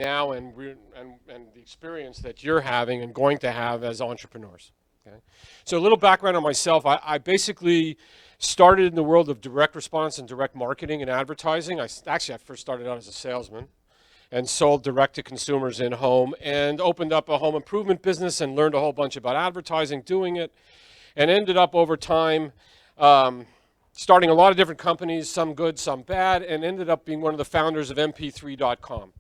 now and the experience that you're having and going to have as entrepreneurs. Okay? So a little background on myself. I basically started in the world of direct response and direct marketing and advertising. I first started out as a salesman and sold direct to consumers in home and opened up a home improvement business and learned a whole bunch about advertising doing it, and ended up over time starting a lot of different companies, some good, some bad, and ended up being one of the founders of MP3.com.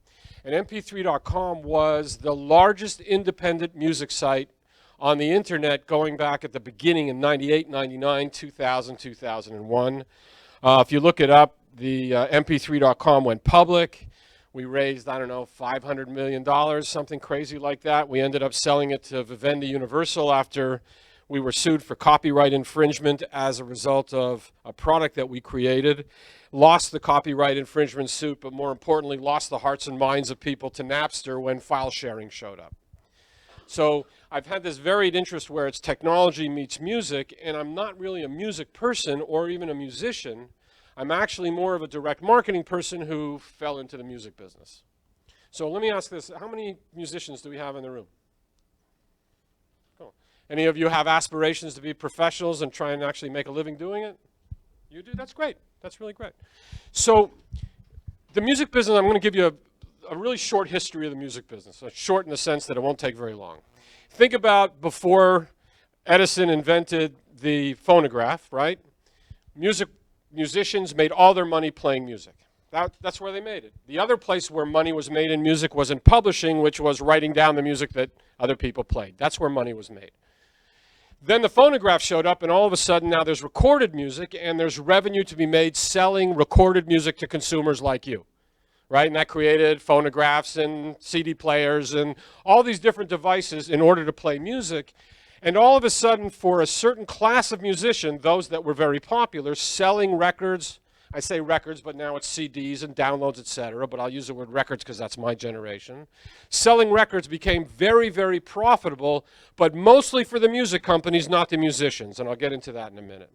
And MP3.com was the largest independent music site on the internet going back at the beginning in 98, 99, 2000, 2001. If you look it up, the MP3.com went public. We raised, I don't know, $500 million, something crazy like that. We ended up selling it to Vivendi Universal after we were sued for copyright infringement as a result of a product that we created. Lost the copyright infringement suit, but more importantly, lost the hearts and minds of people to Napster when file sharing showed up. So I've had this varied interest where it's technology meets music, and I'm not really a music person or even a musician. I'm actually more of a direct marketing person who fell into the music business. So let me ask this, how many musicians do we have in the room? Cool. Any of you have aspirations to be professionals and try and actually make a living doing it? You do? That's great. That's really great. So the music business, I'm going to give you a really short history of the music business. Short in the sense that it won't take very long. Think about before Edison invented the phonograph, right? Musicians made all their money playing music. That's where they made it. The other place where money was made in music was in publishing, which was writing down the music that other people played. That's where money was made. Then the phonograph showed up, and all of a sudden now there's recorded music, and there's revenue to be made selling recorded music to consumers like you, right? And that created phonographs and CD players and all these different devices in order to play music. And all of a sudden, for a certain class of musician, those that were very popular, selling records, I say records, but now it's CDs and downloads, etc., but I'll use the word records because that's my generation. Selling records became very, very profitable, but mostly for the music companies, not the musicians, and I'll get into that in a minute.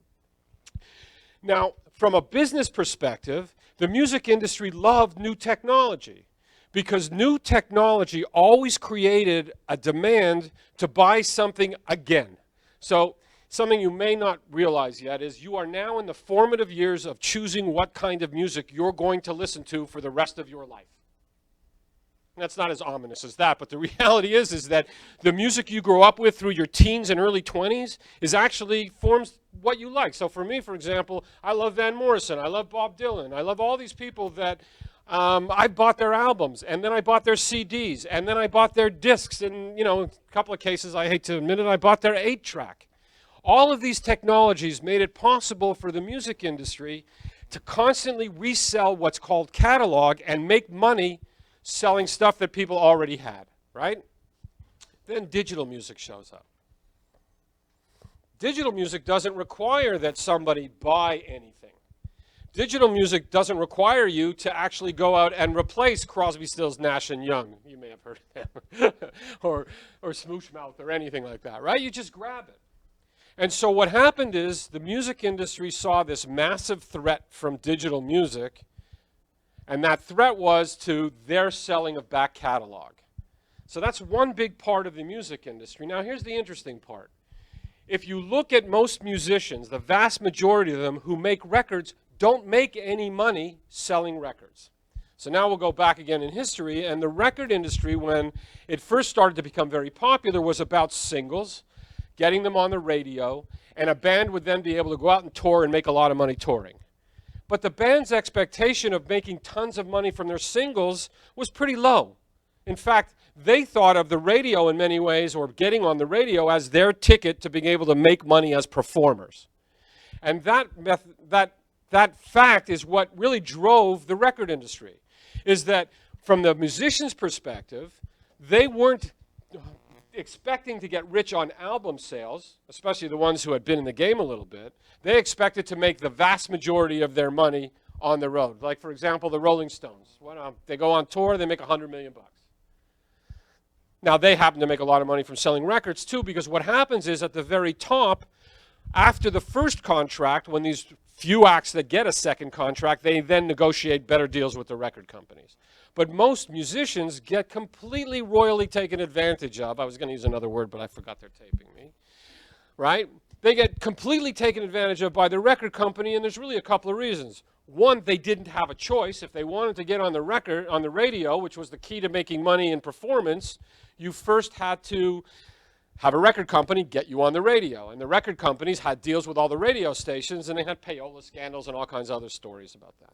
Now, from a business perspective, the music industry loved new technology because new technology always created a demand to buy something again. So something you may not realize yet is you are now in the formative years of choosing what kind of music you're going to listen to for the rest of your life. That's not as ominous as that, but the reality is that the music you grow up with through your teens and early 20s is actually forms what you like. So for me, for example, I love Van Morrison, I love Bob Dylan, I love all these people that I bought their albums, and then I bought their CDs, and then I bought their discs, and a couple of cases, I hate to admit it, I bought their 8-track. All of these technologies made it possible for the music industry to constantly resell what's called catalog and make money selling stuff that people already had, right? Then digital music shows up. Digital music doesn't require that somebody buy anything. Digital music doesn't require you to actually go out and replace Crosby, Stills, Nash & Young. You may have heard of them. or Smoosh Mouth or anything like that, right? You just grab it. And so what happened is the music industry saw this massive threat from digital music, and that threat was to their selling of back catalog. So that's one big part of the music industry. Now here's the interesting part. If you look at most musicians, the vast majority of them who make records don't make any money selling records. So now we'll go back again in history, and the record industry, when it first started to become very popular, was about singles, getting them on the radio, and a band would then be able to go out and tour and make a lot of money touring. But the band's expectation of making tons of money from their singles was pretty low. In fact, they thought of the radio in many ways, or getting on the radio, as their ticket to being able to make money as performers. And that fact is what really drove the record industry, is that from the musician's perspective, they weren't expecting to get rich on album sales, especially the ones who had been in the game a little bit. They expected to make the vast majority of their money on the road. Like, for example, the Rolling Stones. They go on tour, they make $100 million. Now, they happen to make a lot of money from selling records, too, because what happens is at the very top, after the first contract, when these few acts that get a second contract, they then negotiate better deals with the record companies. But most musicians get completely royally taken advantage of. I was going to use another word, but I forgot they're taping me. Right? They get completely taken advantage of by the record company, and there's really a couple of reasons. One, they didn't have a choice. If they wanted to get on the radio, which was the key to making money in performance, you first had to have a record company get you on the radio. And the record companies had deals with all the radio stations, and they had payola scandals and all kinds of other stories about that.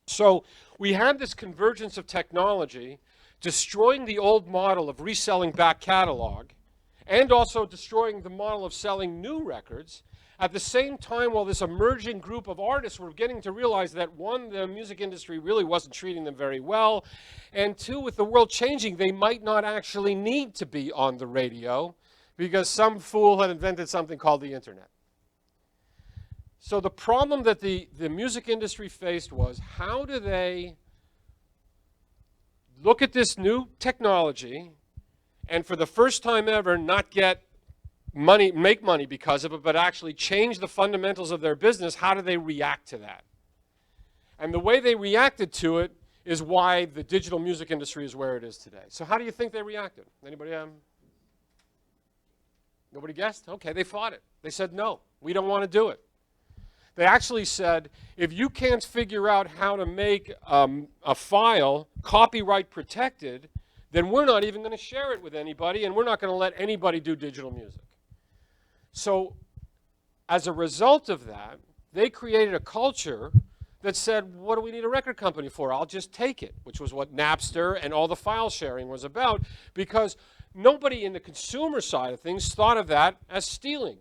So we had this convergence of technology destroying the old model of reselling back catalog and also destroying the model of selling new records. At the same time, while this emerging group of artists were getting to realize that, one, the music industry really wasn't treating them very well, and two, with the world changing, they might not actually need to be on the radio because some fool had invented something called the internet. So the problem that the music industry faced was, how do they look at this new technology and for the first time ever not get money, make money because of it, but actually change the fundamentals of their business? How do they react to that? And the way they reacted to it is why the digital music industry is where it is today. So how do you think they reacted? Anybody? Nobody guessed? Okay, they fought it. They said, no, we don't want to do it. They actually said, if you can't figure out how to make a file copyright protected, then we're not even going to share it with anybody, and we're not going to let anybody do digital music. So as a result of that, they created a culture that said, what do we need a record company for? I'll just take it, which was what Napster and all the file sharing was about, because nobody in the consumer side of things thought of that as stealing.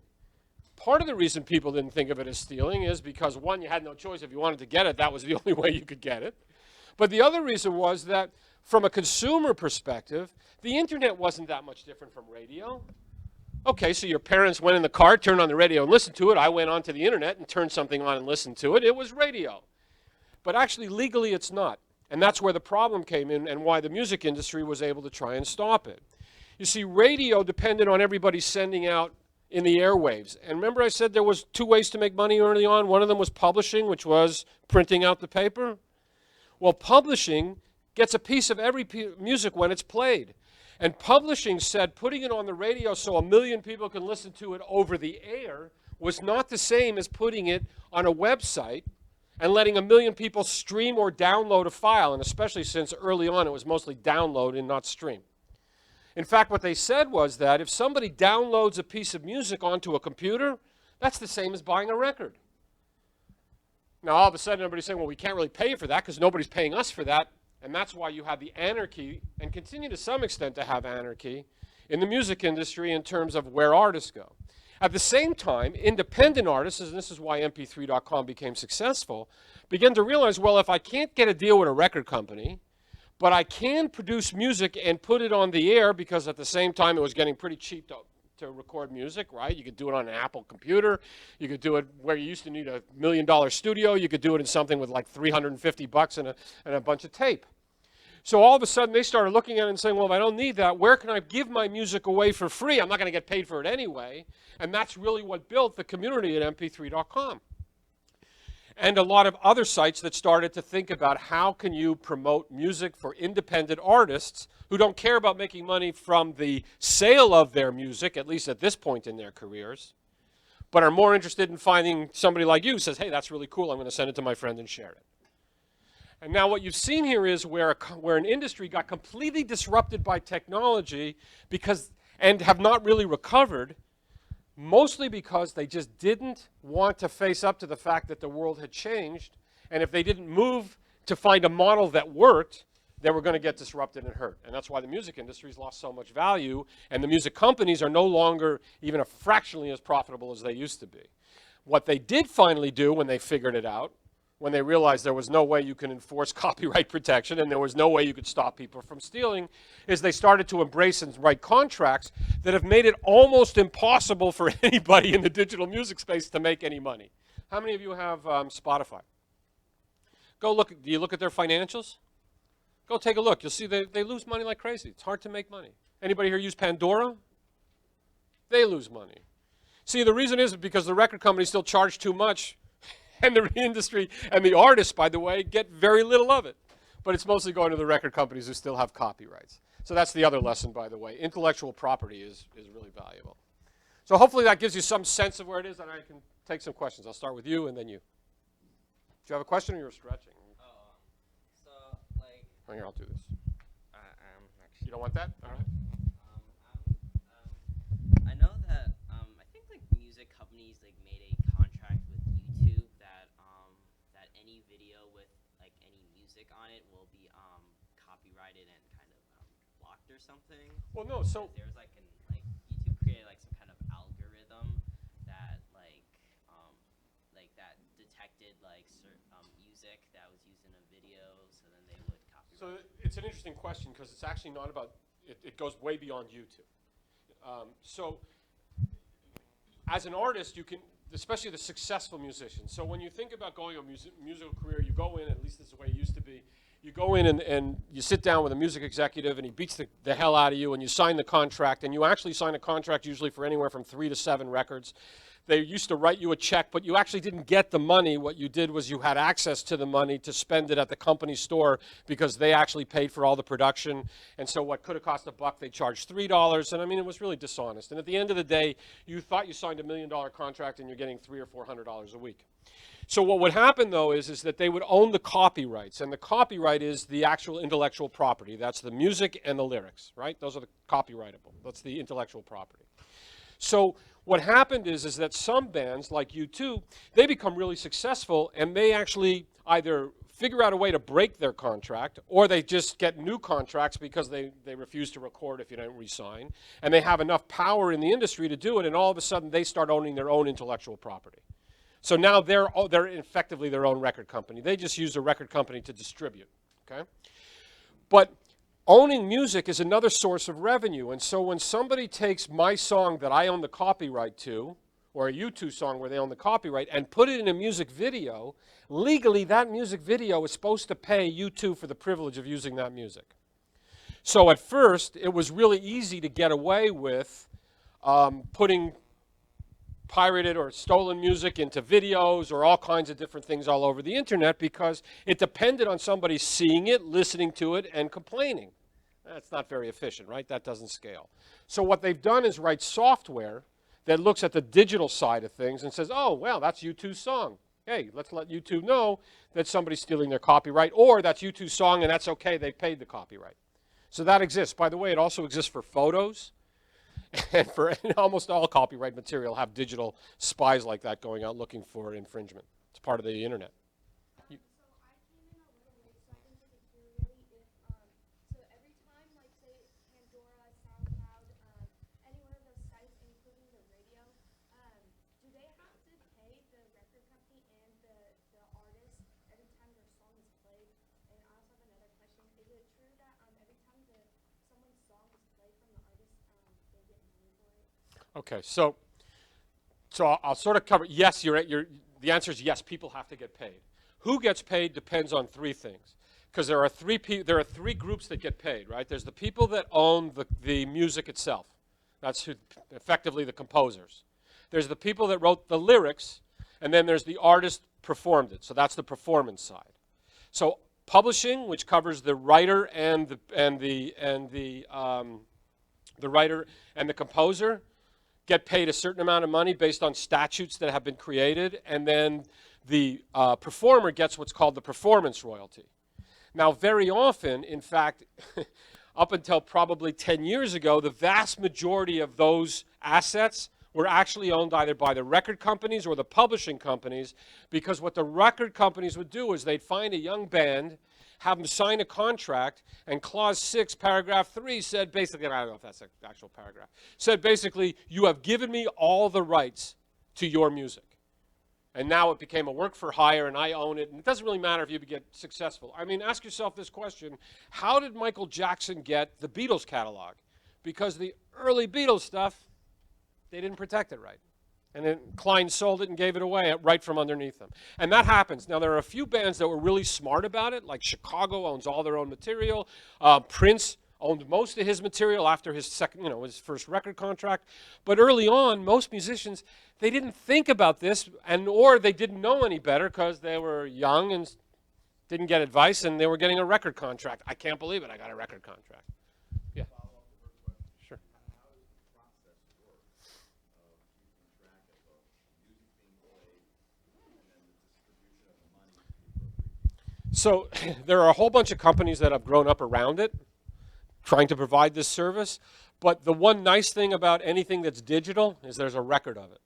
Part of the reason people didn't think of it as stealing is because, one, you had no choice. If you wanted to get it, that was the only way you could get it. But the other reason was that from a consumer perspective, the internet wasn't that much different from radio. Okay, so your parents went in the car, turned on the radio and listened to it. I went onto the internet and turned something on and listened to it. It was radio. But actually, legally, it's not. And that's where the problem came in and why the music industry was able to try and stop it. You see, radio depended on everybody sending out in the airwaves. And remember I said there was two ways to make money early on? One of them was publishing, which was printing out the paper. Well, publishing gets a piece of every music when it's played. And publishing said putting it on the radio so 1 million people can listen to it over the air was not the same as putting it on a website and letting 1 million people stream or download a file, and especially since early on it was mostly download and not stream. In fact, what they said was that if somebody downloads a piece of music onto a computer, that's the same as buying a record. Now, all of a sudden, everybody's saying, well, we can't really pay for that because nobody's paying us for that. And that's why you have the anarchy, and continue to some extent to have anarchy, in the music industry in terms of where artists go. At the same time, independent artists, and this is why mp3.com became successful, began to realize, well, if I can't get a deal with a record company, but I can produce music and put it on the air, because at the same time it was getting pretty cheap to record music, right? You could do it on an Apple computer. You could do it where you used to need $1 million studio. You could do it in something with like $350 and a bunch of tape. So all of a sudden they started looking at it and saying, well, if I don't need that, where can I give my music away for free? I'm not going to get paid for it anyway. And that's really what built the community at mp3.com. And a lot of other sites that started to think about how can you promote music for independent artists who don't care about making money from the sale of their music, at least at this point in their careers, but are more interested in finding somebody like you who says, hey, that's really cool, I'm going to send it to my friend and share it. And now what you've seen here is where an industry got completely disrupted by technology and have not really recovered, mostly because they just didn't want to face up to the fact that the world had changed, and if they didn't move to find a model that worked, they were going to get disrupted and hurt. And that's why the music industry's lost so much value, and the music companies are no longer even fractionally as profitable as they used to be. What they did finally do when they figured it out, when they realized there was no way you can enforce copyright protection and there was no way you could stop people from stealing, is they started to embrace and write contracts that have made it almost impossible for anybody in the digital music space to make any money. How many of you have Spotify? Go look. Do you look at their financials? Go take a look. You'll see they lose money like crazy. It's hard to make money. Anybody here use Pandora? They lose money. See, the reason is because the record companies still charge too much, And the industry and the artists, by the way, get very little of it. But it's mostly going to the record companies who still have copyrights. So that's the other lesson, by the way. Intellectual property is really valuable. So hopefully that gives you some sense of where it is, and I can take some questions. I'll start with you and then you. Do you have a question or you're stretching? So, like... Oh, here, I'll do this. Actually... You don't want that? All right. I know that, I think, like, music companies, like, made a contract with YouTube that, that any video with, like, any music on it will be, copyrighted and kind of, blocked or something. Well, no, so... There's, like, YouTube created, like, some kind of algorithm that, like, that detected, like, certain, music that was used in a video, so then they would copyright. So it's an interesting question because it's actually not about, it goes way beyond YouTube. So as an artist, you can, especially the successful musicians. So when you think about going a musical career, you go in, at least this is the way it used to be, you go in and you sit down with a music executive and he beats the hell out of you and you sign the contract, and you actually sign a contract usually for anywhere from 3 to 7 records. They used to write you a check, but you actually didn't get the money. What you did was you had access to the money to spend it at the company store because they actually paid for all the production. And so what could have cost $1, they charged $3. And I mean, it was really dishonest. And at the end of the day, you thought you signed $1 million contract and you're getting $300 or $400 a week. So what would happen, though, is that they would own the copyrights. And the copyright is the actual intellectual property. That's the music and the lyrics, right? Those are the copyrightable. That's the intellectual property. So what happened is that some bands, like U2, they become really successful and they actually either figure out a way to break their contract or they just get new contracts because they refuse to record if you don't re-sign. And they have enough power in the industry to do it, and all of a sudden they start owning their own intellectual property. So now they're effectively their own record company. They just use a record company to distribute, okay? But owning music is another source of revenue. And so when somebody takes my song that I own the copyright to, or a U2 song where they own the copyright, and put it in a music video, legally that music video is supposed to pay U2 for the privilege of using that music. So at first, it was really easy to get away with putting pirated or stolen music into videos or all kinds of different things all over the internet because it depended on somebody seeing it, listening to it, and complaining. That's not very efficient, right? That doesn't scale. So what they've done is write software that looks at the digital side of things and says, oh, well, that's U2's song. Hey, let's let YouTube know that somebody's stealing their copyright, or that's U2's song and that's okay, they paid the copyright. So that exists. By the way, it also exists for photos. And for almost all copyright material have digital spies like that going out looking for infringement. It's part of the internet. So I came in a little late, so I didn't get to hear really if, so every time, like, say, Pandora, SoundCloud, any one of those sites, including the radio, do they have to pay the record company and the artist every time their song is played? And I also have another question. Is it true that every time someone's song is played from the artist, they get money for it? Okay, so I'll sort of cover. Yes, the answer is yes. People have to get paid. Who gets paid depends on 3 things, because there are three groups that get paid. Right? There's the people that own the music itself. That's effectively the composers. There's the people that wrote the lyrics, and then there's the artist performed it. So that's the performance side. So publishing, which covers the writer and the writer and the composer, get paid a certain amount of money based on statutes that have been created, and then the performer gets what's called the performance royalty. Now, very often, in fact, up until probably 10 years ago, the vast majority of those assets were actually owned either by the record companies or the publishing companies, because what the record companies would do is they'd find a young band, have them sign a contract, and Clause 6, Paragraph 3 said basically, I don't know if that's an actual paragraph, said basically, you have given me all the rights to your music. And now it became a work for hire, and I own it, and it doesn't really matter if you get successful. I mean, ask yourself this question: how did Michael Jackson get the Beatles catalog? Because the early Beatles stuff, they didn't protect it right. And then Klein sold it and gave it away right from underneath them. And that happens. Now, there are a few bands that were really smart about it, like Chicago owns all their own material. Prince owned most of his material after his second, his first record contract. But early on, most musicians, they didn't think about this, or they didn't know any better because they were young and didn't get advice, and they were getting a record contract. I can't believe it, I got a record contract. Yeah. Sure. So there are a whole bunch of companies that have grown up around it, trying to provide this service. But the one nice thing about anything that's digital is there's a record of it,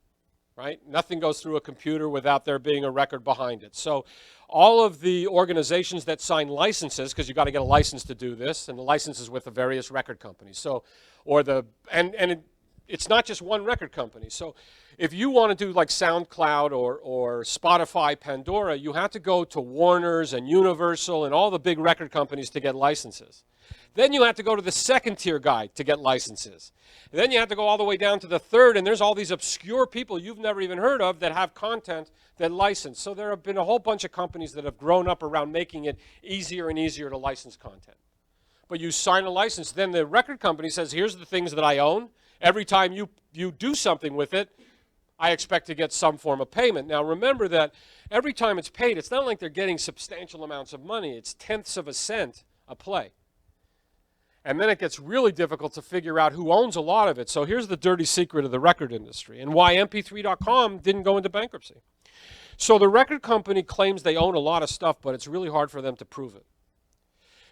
right? Nothing goes through a computer without there being a record behind it. So all of the organizations that sign licenses, because you've got to get a license to do this, and the license is with the various record companies. So, it's not just one record company. So if you want to do like SoundCloud or Spotify, Pandora, you have to go to Warner's and Universal and all the big record companies to get licenses. Then you have to go to the second tier guy to get licenses. And then you have to go all the way down to the third, and there's all these obscure people you've never even heard of that have content that license. So there have been a whole bunch of companies that have grown up around making it easier and easier to license content. But you sign a license, then the record company says, here's the things that I own. Every time you do something with it, I expect to get some form of payment. Now remember that every time it's paid, it's not like they're getting substantial amounts of money. It's tenths of a cent a play. And then it gets really difficult to figure out who owns a lot of it. So here's the dirty secret of the record industry and why MP3.com didn't go into bankruptcy. So the record company claims they own a lot of stuff, but it's really hard for them to prove it.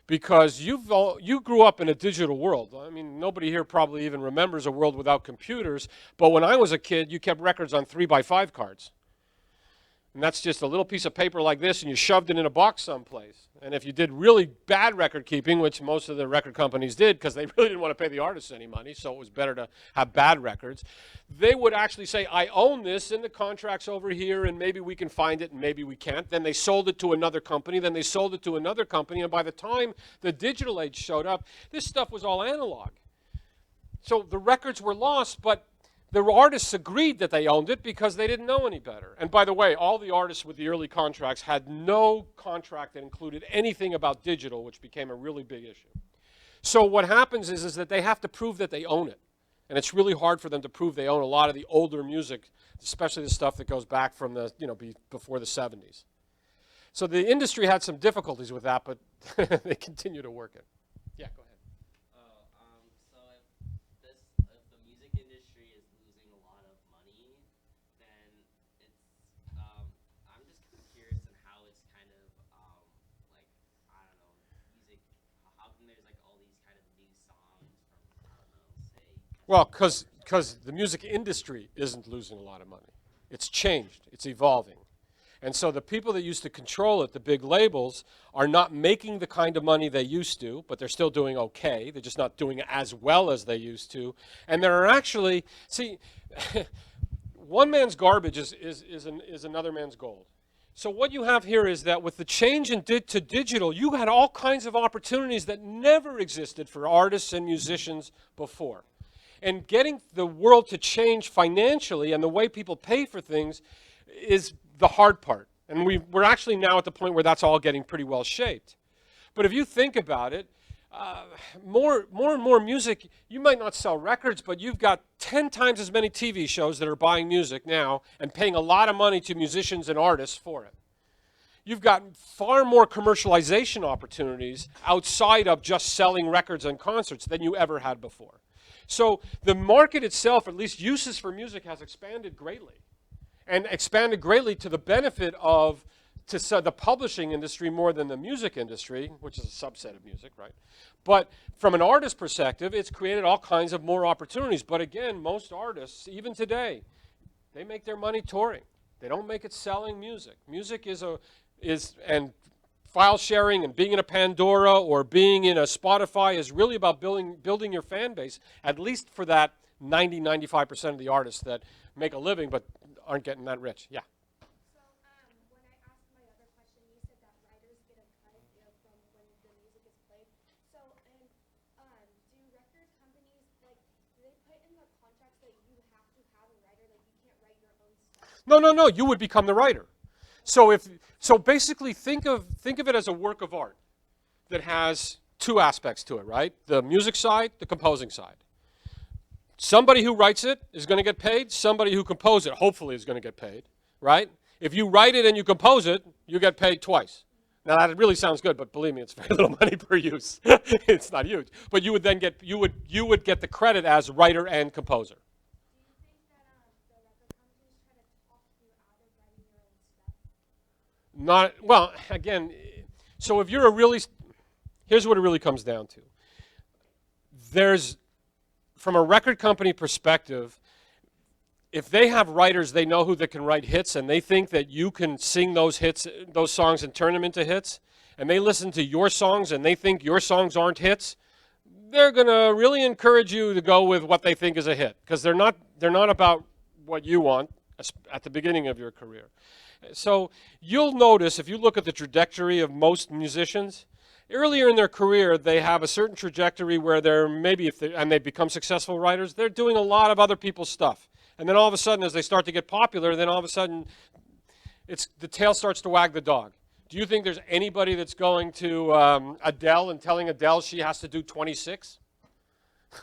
Because you grew up in a digital world. I mean, nobody here probably even remembers a world without computers. But when I was a kid, you kept records on 3x5 cards. And that's just a little piece of paper like this, and you shoved it in a box someplace. And if you did really bad record keeping, which most of the record companies did because they really didn't want to pay the artists any money, so it was better to have bad records, they would actually say, I own this, and the contract's over here, and maybe we can find it, and maybe we can't. Then they sold it to another company, then they sold it to another company, and by the time the digital age showed up, this stuff was all analog. So the records were lost, but the artists agreed that they owned it because they didn't know any better. And by the way, all the artists with the early contracts had no contract that included anything about digital, which became a really big issue. So what happens is that they have to prove that they own it. And it's really hard for them to prove they own a lot of the older music, especially the stuff that goes back from the, before the 70s. So the industry had some difficulties with that, but they continue to work it. Yeah, go ahead. Well, because the music industry isn't losing a lot of money. It's changed. It's evolving. And so the people that used to control it, the big labels, are not making the kind of money they used to, but they're still doing okay. They're just not doing it as well as they used to. And there are actually, see, one man's garbage is another man's gold. So what you have here is that with the change to digital, you had all kinds of opportunities that never existed for artists and musicians before. And getting the world to change financially and the way people pay for things is the hard part. And we're actually now at the point where that's all getting pretty well shaped. But if you think about it, more and more music, you might not sell records, but you've got 10 times as many TV shows that are buying music now and paying a lot of money to musicians and artists for it. You've got far more commercialization opportunities outside of just selling records and concerts than you ever had before. So the market itself, at least uses for music, has expanded greatly. And expanded greatly to the benefit of the publishing industry more than the music industry, which is a subset of music, right? But from an artist perspective, it's created all kinds of more opportunities. But again, most artists, even today, they make their money touring. They don't make it selling music. Music and file sharing and being in a Pandora or being in a Spotify is really about building your fan base, at least for that 95% of the artists that make a living but aren't getting that rich. Yeah. So when I asked my other question, you said that writers get a cut from when the music is played. So do record companies, do they put in the contracts that you have to have a writer, like you can't write your own stuff? No, you would become the writer. So basically think of it as a work of art that has two aspects to it, right? The music side, the composing side. Somebody who writes it is going to get paid. Somebody who composes it, hopefully, is going to get paid, right? If you write it and you compose it, you get paid twice. Now that really sounds good, but believe me, it's very little money per use. It's not huge, but you would then get you would get the credit as writer and composer. Do you think that the record companies try to talk you out of writing your own stuff? Not well. Again, so if you're a really, here's what it really comes down to. There's, from a record company perspective, if they have writers, they know who they can write hits, and they think that you can sing those hits, those songs, and turn them into hits, and they listen to your songs and they think your songs aren't hits, they're going to really encourage you to go with what they think is a hit, because they're not about what you want at the beginning of your career. So you'll notice, if you look at the trajectory of most musicians, earlier in their career, they have a certain trajectory where they're maybe, and they become successful writers, they're doing a lot of other people's stuff. And then all of a sudden, as they start to get popular, then all of a sudden, the tail starts to wag the dog. Do you think there's anybody that's going to Adele and telling Adele she has to do 26?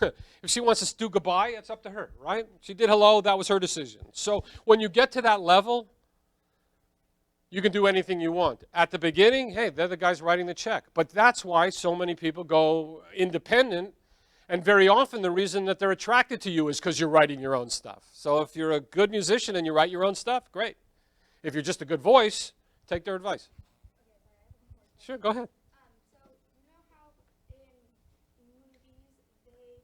If she wants to do Goodbye, it's up to her, right? She did Hello, that was her decision. So when you get to that level, you can do anything you want. At the beginning, hey, they're the guys writing the check. But that's why so many people go independent. And very often the reason that they're attracted to you is because you're writing your own stuff. So if you're a good musician and you write your own stuff, great. If you're just a good voice, take their advice. Sure, go ahead. So you know how in movies say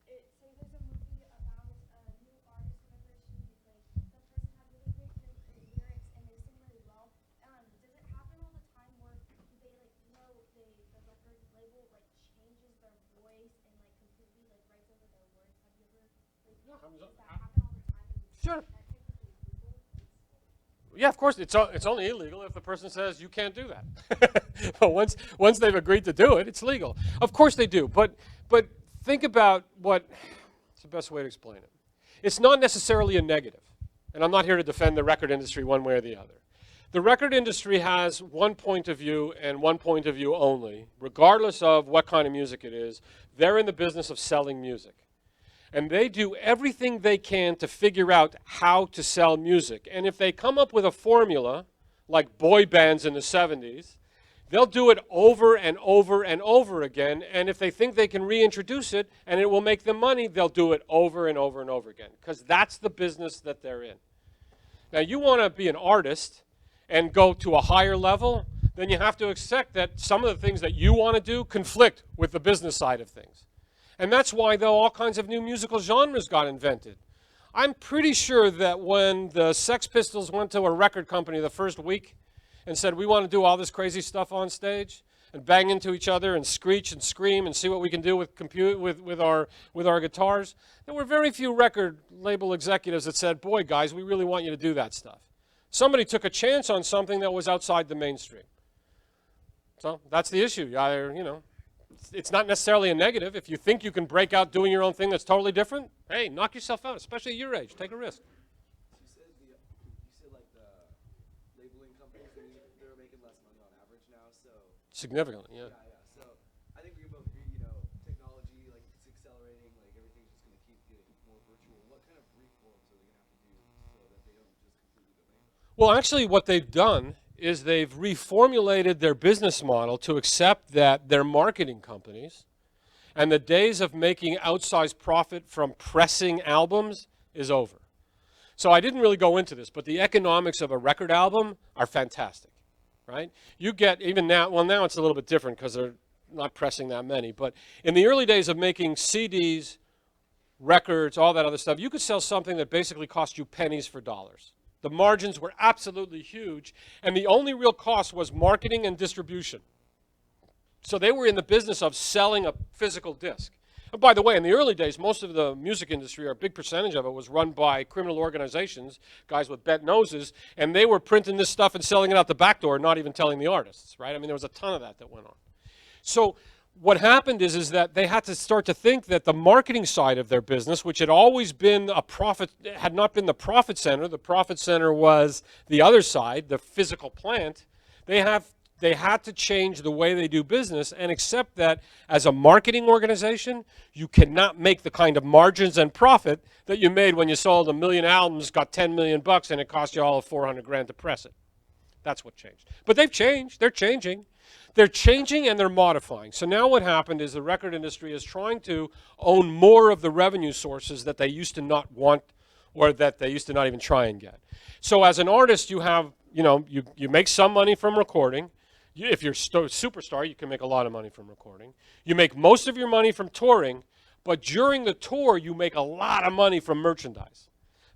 there's a movie about a new artist, whatever the person had really great lyrics and they sing really well. Does it happen all the time where they the record label changes their voice and completely writes over their words? Have you ever does that happen all the time? Sure. Is that technically legal? Yeah, of course, it's only illegal if the person says you can't do that. But once they've agreed to do it, it's legal. Of course they do, but think about what's the best way to explain it. It's not necessarily a negative, and I'm not here to defend the record industry one way or the other. The record industry has one point of view and one point of view only, regardless of what kind of music it is. They're in the business of selling music. And they do everything they can to figure out how to sell music. And if they come up with a formula, like boy bands in the 70s, they'll do it over and over and over again. And if they think they can reintroduce it and it will make them money, they'll do it over and over and over again. Because that's the business that they're in. Now, you want to be an artist and go to a higher level, then you have to accept that some of the things that you want to do conflict with the business side of things. And that's why, though, all kinds of new musical genres got invented. I'm pretty sure that when the Sex Pistols went to a record company the first week and said, we want to do all this crazy stuff on stage and bang into each other and screech and scream and see what we can do with our guitars, there were very few record label executives that said, boy, guys, we really want you to do that stuff. Somebody took a chance on something that was outside the mainstream. So that's the issue. It's not necessarily a negative. If you think you can break out doing your own thing that's totally different, hey, knock yourself out, especially at your age. Take a risk. You said like the labeling companies, they're making less money on average now, so. Significantly, yeah. Yeah. So I think we can both agree, technology, it's accelerating, everything's just going to keep getting more virtual. What kind of reforms are they going to have to do so that they don't just completely go bankrupt? Well, actually, what they've done is they've reformulated their business model to accept that they're marketing companies, and the days of making outsized profit from pressing albums is over. So I didn't really go into this, but the economics of a record album are fantastic, right? You get, even now, well, now it's a little bit different because they're not pressing that many, but in the early days of making CDs, records, all that other stuff, you could sell something that basically cost you pennies for dollars. The margins were absolutely huge, and the only real cost was marketing and distribution. So they were in the business of selling a physical disc. And by the way, in the early days, most of the music industry, or a big percentage of it, was run by criminal organizations, guys with bent noses, and they were printing this stuff and selling it out the back door, not even telling the artists, right? I mean, there was a ton of that went on. So what happened is that they had to start to think that the marketing side of their business, which had always been a profit, had not been the profit center. The profit center was the other side, the physical plant. They have They had to change the way they do business and accept that as a marketing organization, you cannot make the kind of margins and profit that you made when you sold 1 million albums, got 10 million bucks, and it cost you all of 400 grand to press it. That's what changed. But they've changed. They're changing. They're changing and they're modifying. So now what happened is the record industry is trying to own more of the revenue sources that they used to not want or that they used to not even try and get. So as an artist, you have, you make some money from recording. If you're a superstar, you can make a lot of money from recording. You make most of your money from touring, but during the tour, you make a lot of money from merchandise.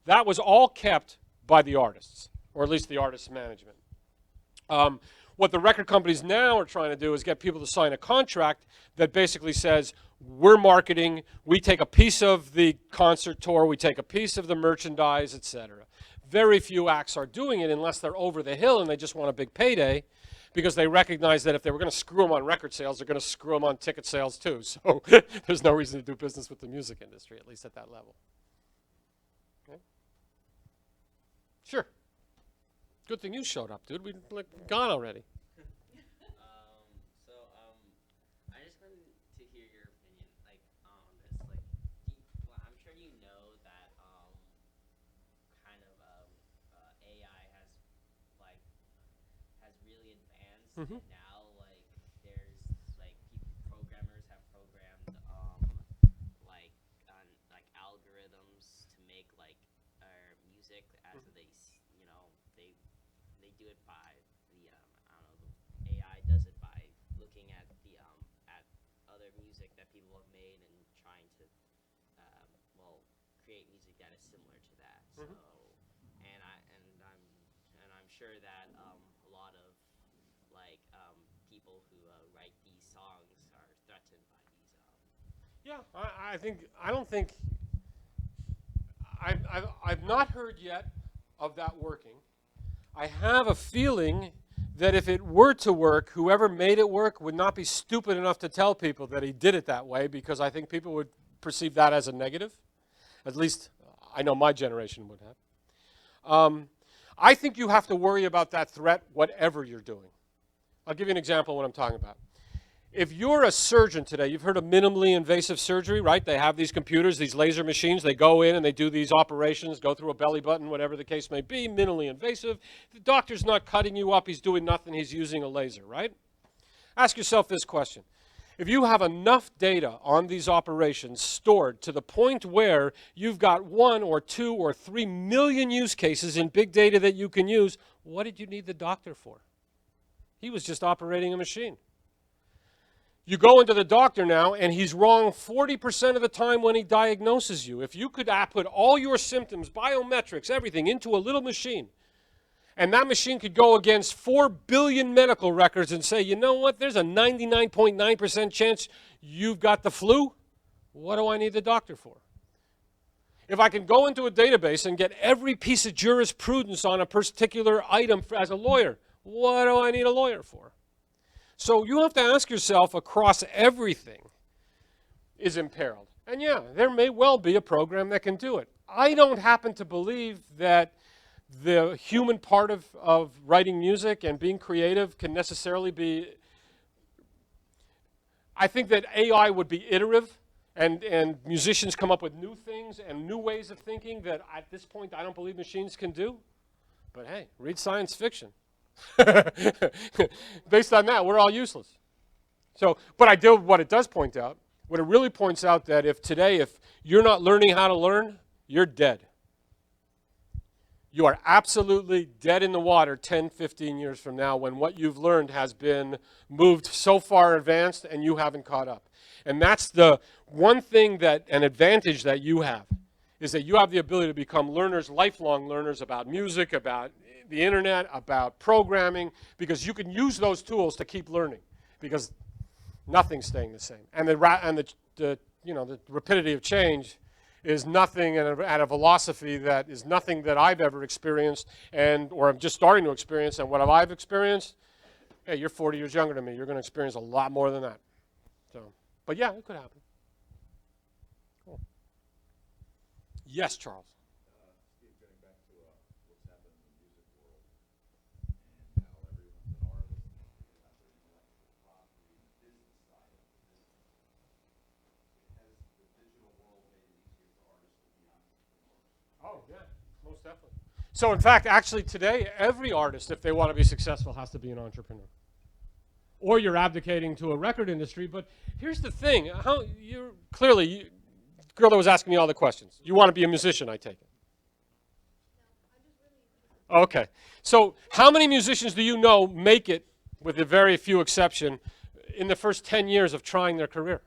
That was all kept by the artists, or at least the artist management. What the record companies now are trying to do is get people to sign a contract that basically says, we're marketing, we take a piece of the concert tour, we take a piece of the merchandise, etc. Very few acts are doing it unless they're over the hill and they just want a big payday, because they recognize that if they were going to screw them on record sales, they're going to screw them on ticket sales too. So there's no reason to do business with the music industry, at least at that level. Okay? Sure. Good thing you showed up, dude. We'd gone already. I just wanted to hear your opinion, on this. I'm sure you know that, AI has really advanced, Mhm. and now, there's, programmers have programmed, algorithms to make, our music as they do it by the I don't know, the AI does it by looking at the at other music that people have made and trying to create music that is similar to that. Mhm. So I'm sure that a lot of people who write these songs are threatened by these. Yeah, I've not heard yet of that working. I have a feeling that if it were to work, whoever made it work would not be stupid enough to tell people that he did it that way, because I think people would perceive that as a negative. At least I know my generation would have. I think you have to worry about that threat whatever you're doing. I'll give you an example of what I'm talking about. If you're a surgeon today, you've heard of minimally invasive surgery, right? They have these computers, these laser machines. They go in and they do these operations, go through a belly button, whatever the case may be, minimally invasive. The doctor's not cutting you up. He's doing nothing. He's using a laser, right? Ask yourself this question. If you have enough data on these operations stored to the point where you've got 1 or 2 or 3 million use cases in big data that you can use, what did you need the doctor for? He was just operating a machine. You go into the doctor now, and he's wrong 40% of the time when he diagnoses you. If you could put all your symptoms, biometrics, everything into a little machine, and that machine could go against 4 billion medical records and say, you know what, there's a 99.9% chance you've got the flu, what do I need the doctor for? If I can go into a database and get every piece of jurisprudence on a particular item as a lawyer, what do I need a lawyer for? So you have to ask yourself, across everything is imperiled. And yeah, there may well be a program that can do it. I don't happen to believe that the human part of writing music and being creative can necessarily be. I think that AI would be iterative, and musicians come up with new things and new ways of thinking that at this point I don't believe machines can do. But hey, read science fiction. Based on that, we're all useless. So, but what it does point out, what it really points out, that if you're not learning how to learn, you're dead. You are absolutely dead in the water 10, 15 years from now, when what you've learned has been moved so far advanced and you haven't caught up. And that's the one thing an advantage that you have, is that you have the ability to become learners, lifelong learners about music, about the internet, about programming, because you can use those tools to keep learning, because nothing's staying the same. And the rapidity of change is nothing at a velocity that is nothing that I've ever experienced, or I'm just starting to experience. And what I've experienced, hey, you're 40 years younger than me. You're going to experience a lot more than that. So, but yeah, it could happen. Cool. Yes, Charles. Steve, getting back to what's happened in the music world and how everyone's an artist, Most definitely. So in fact, actually today, every artist, if they want to be successful, has to be an entrepreneur. Or you're abdicating to a record industry. But here's the thing: how you're clearly, girl that was asking me all the questions. You want to be a musician, I take it. Okay. So how many musicians do you know make it, with a very few exception, in the first 10 years of trying their career?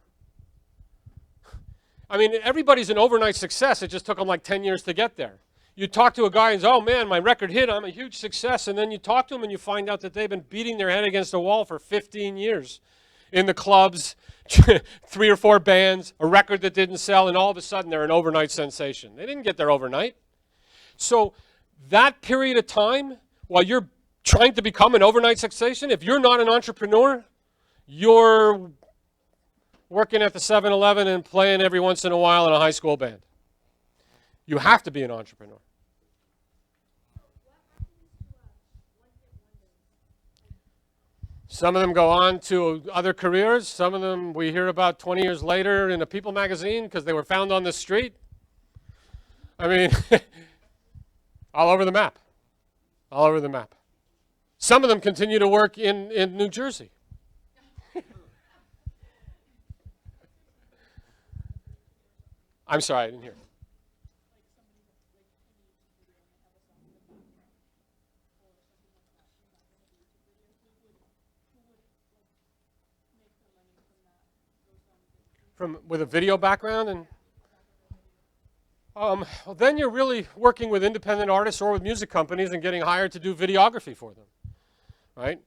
I mean, everybody's an overnight success. It just took them like 10 years to get there. You talk to a guy and says, oh man, my record hit, I'm a huge success. And then you talk to them and you find out that they've been beating their head against a wall for 15 years in the clubs, 3 or 4 bands, a record that didn't sell, and all of a sudden they're an overnight sensation. They didn't get there overnight. So that period of time, while you're trying to become an overnight sensation, if you're not an entrepreneur, you're working at the 7-Eleven and playing every once in a while in a high school band. You have to be an entrepreneur. Some of them go on to other careers. Some of them we hear about 20 years later in a People magazine because they were found on the street. I mean, all over the map. All over the map. Some of them continue to work in New Jersey. I'm sorry, I didn't hear. With a video background, and well, then you're really working with independent artists or with music companies and getting hired to do videography for them, right?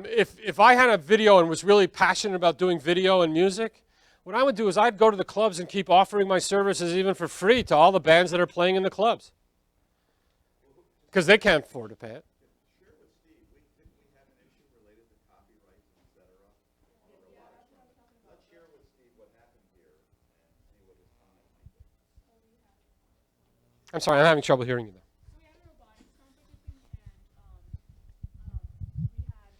If I had a video and was really passionate about doing video and music, what I would do is I'd go to the clubs and keep offering my services even for free to all the bands that are playing in the clubs, because they can't afford to pay it. Share with Steve, didn't we have an issue related to copyrights, et cetera? Let's share with Steve what happened here and see what his comment might be. I'm sorry, I'm having trouble hearing you though. We had a robotics competition, and we had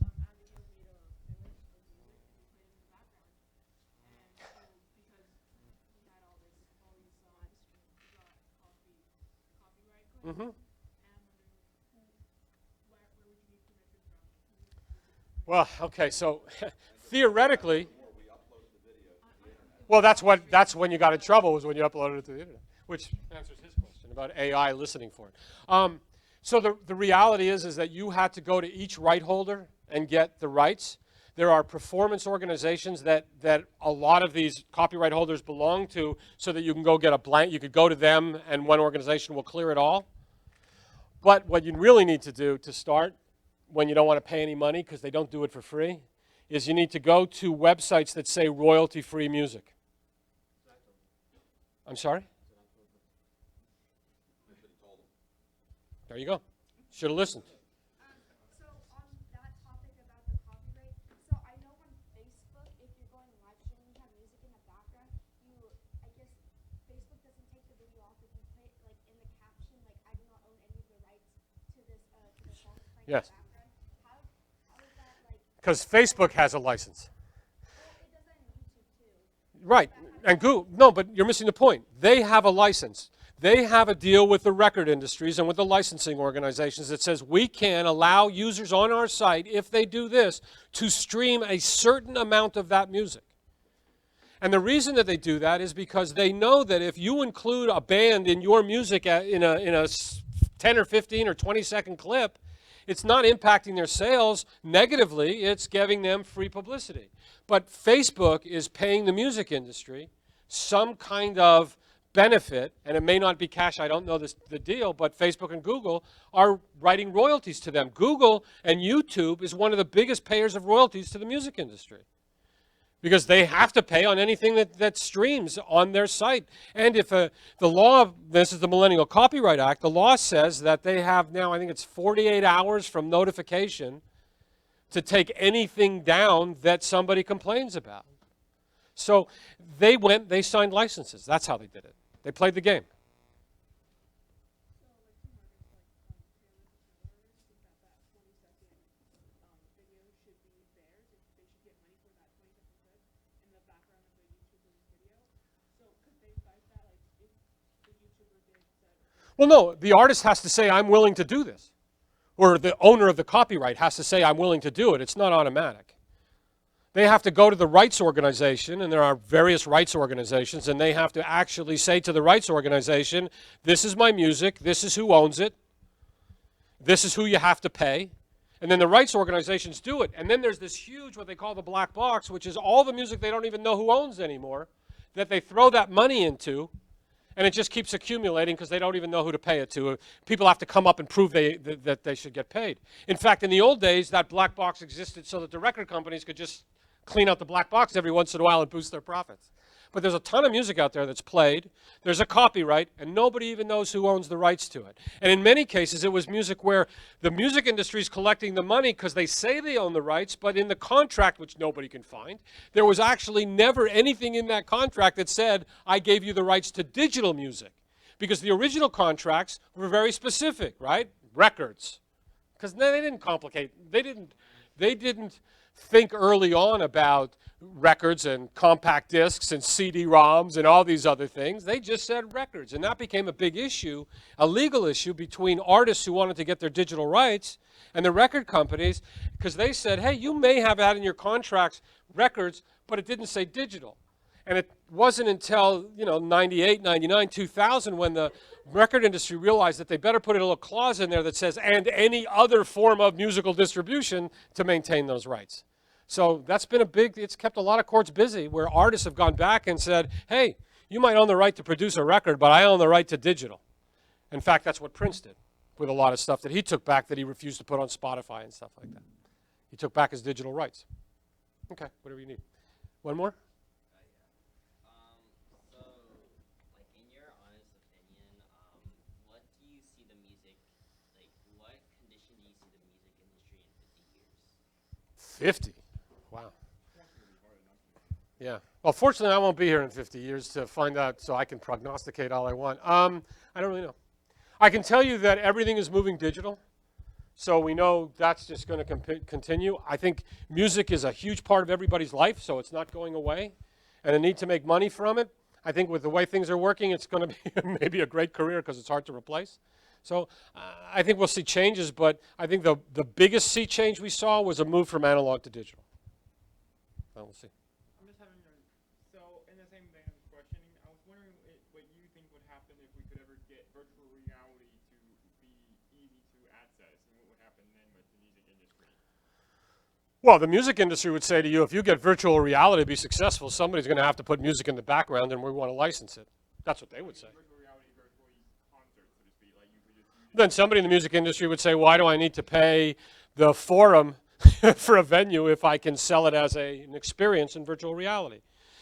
Abigail made a village of music and we played it in the background. And so because we had all these live streams, we got copyright claims. Well, okay, so theoretically, well, that's when you got in trouble, was when you uploaded it to the internet, which answers his question about AI listening for it. So the reality is that you had to go to each right holder and get the rights. There are performance organizations that a lot of these copyright holders belong to, so that you can go get a blank, you could go to them and one organization will clear it all. But what you really need to do to start, when you don't want to pay any money because they don't do it for free, is you need to go to websites that say royalty-free music. I'm sorry? There you go. Should have listened. So on that topic about the copyright, so I know on Facebook, if you're going live streaming, you have music in the background, I guess Facebook doesn't take the video off if you play it, like in the caption, like I do not own any of the rights to this, to the song playing Yes. in the background. How is that like? Because Facebook has a license. Well, it does that on YouTube too. Right. And Google, no, but you're missing the point. They have a license. They have a deal with the record industries and with the licensing organizations that says we can allow users on our site, if they do this, to stream a certain amount of that music. And the reason that they do that is because they know that if you include a band in your music in a 10 or 15 or 20-second clip, it's not impacting their sales negatively, it's giving them free publicity. But Facebook is paying the music industry some kind of benefit, and it may not be cash, I don't know the deal, but Facebook and Google are writing royalties to them. Google and YouTube is one of the biggest payers of royalties to the music industry, because they have to pay on anything that streams on their site. And if the law, this is the Millennial Copyright Act, the law says that they have now, I think it's 48 hours from notification to take anything down that somebody complains about. So they signed licenses. That's how they did it. They played the game. Well, no, the artist has to say, I'm willing to do this. Or the owner of the copyright has to say, I'm willing to do it. It's not automatic. They have to go to the rights organization, and there are various rights organizations, and they have to actually say to the rights organization, this is my music, this is who owns it, this is who you have to pay. And then the rights organizations do it. And then there's this huge, what they call the black box, which is all the music they don't even know who owns anymore, that they throw that money into, and it just keeps accumulating because they don't even know who to pay it to. People have to come up and prove that they should get paid. In fact, in the old days, that black box existed so that the record companies could just clean out the black box every once in a while and boost their profits. But there's a ton of music out there that's played. There's a copyright, and nobody even knows who owns the rights to it. And in many cases, it was music where the music industry is collecting the money because they say they own the rights, but in the contract, which nobody can find, there was actually never anything in that contract that said, I gave you the rights to digital music. Because the original contracts were very specific, right? Records. Because they didn't complicate. They didn't think early on about records and compact discs and CD-ROMs and all these other things. They just said records. And that became a big issue, a legal issue between artists who wanted to get their digital rights and the record companies, because they said, hey, you may have had in your contracts records, but it didn't say digital. And it wasn't until, 98, 99, 2000 when the record industry realized that they better put a little clause in there that says, and any other form of musical distribution to maintain those rights. So that's been it's kept a lot of courts busy where artists have gone back and said, hey, you might own the right to produce a record, but I own the right to digital. In fact, that's what Prince did with a lot of stuff that he took back that he refused to put on Spotify and stuff like that. He took back his digital rights. Okay, whatever you need. One more? So, like, in your honest opinion, what do you see the music, like, what condition do you see the music industry in 50 years? 50? Wow. Yeah. Well, fortunately, I won't be here in 50 years to find out, so I can prognosticate all I want. I don't really know. I can tell you that everything is moving digital, so we know that's just going to continue. I think music is a huge part of everybody's life, so it's not going away, and the need to make money from it. I think with the way things are working, it's going to be maybe a great career because it's hard to replace. So I think we'll see changes, but I think the biggest sea change we saw was a move from analog to digital. Well, we'll see. I'm just having so in the same vein of questioning, I was wondering what you think would happen if we could ever get virtual reality to be easy to access, and what would happen then with the music industry? Well, the music industry would say to you, if you get virtual reality to be successful, somebody's going to have to put music in the background, and we want to license it. That's what they would say. Virtual reality, virtual concert, so to speak, like you could just use Then somebody in the music industry would say, why do I need to pay the forum for a venue if I can sell it as an experience in virtual reality?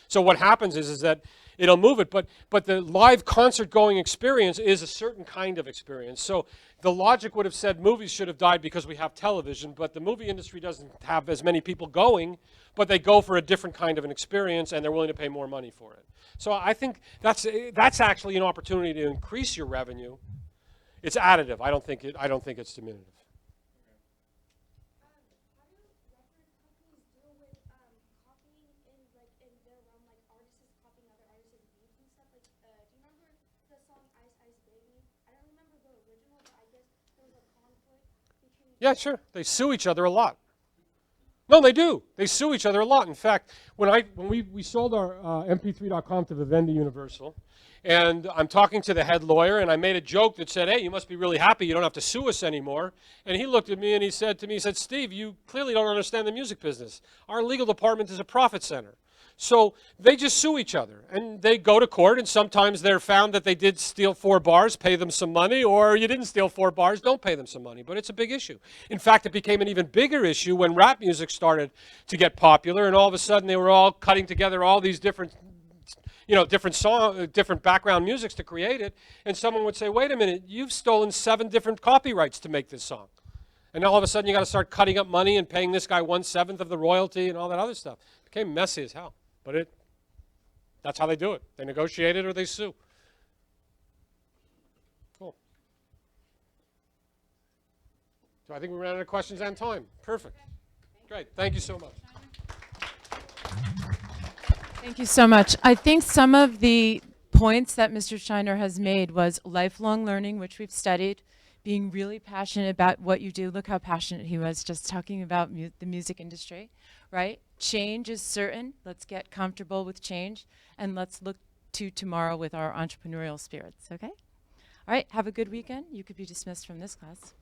So what happens is that it'll move it, but the live concert going experience is a certain kind of experience. So the logic would have said movies should have died because we have television, but the movie industry doesn't have as many people going, but they go for a different kind of an experience and they're willing to pay more money for it. So I think that's actually an opportunity to increase your revenue. It's additive. I don't think it's diminutive. How do record companies deal with copying in their realm, like artists copying other artists' beats and stuff? Like, do you remember the song Ice Ice Baby? I don't remember the original, but I guess there was a conflict between. Yeah, sure. They sue each other a lot. No, they do. They sue each other a lot. In fact, when we sold our mp3.com to Vivendi Universal, and I'm talking to the head lawyer, and I made a joke that said, hey, you must be really happy you don't have to sue us anymore. And he looked at me and he said to me, Steve, you clearly don't understand the music business. Our legal department is a profit center. So they just sue each other, and they go to court, and sometimes they're found that they did steal 4 bars, pay them some money, or you didn't steal 4 bars, don't pay them some money. But it's a big issue. In fact, it became an even bigger issue when rap music started to get popular, and all of a sudden they were all cutting together all these different different background musics to create it, and someone would say, wait a minute, you've stolen 7 different copyrights to make this song. And all of a sudden you got to start cutting up money and paying this guy 1/7 of the royalty and all that other stuff. It became messy as hell. But that's how they do it. They negotiate it or they sue. Cool. So I think we ran out of questions and time. Perfect. Great. Thank you so much. Thank you so much. I think some of the points that Mr. Steiner has made was lifelong learning, which we've studied, being really passionate about what you do. Look how passionate he was just talking about the music industry, right? Change is certain. Let's get comfortable with change, and let's look to tomorrow with our entrepreneurial spirits, okay? All right, have a good weekend. You could be dismissed from this class.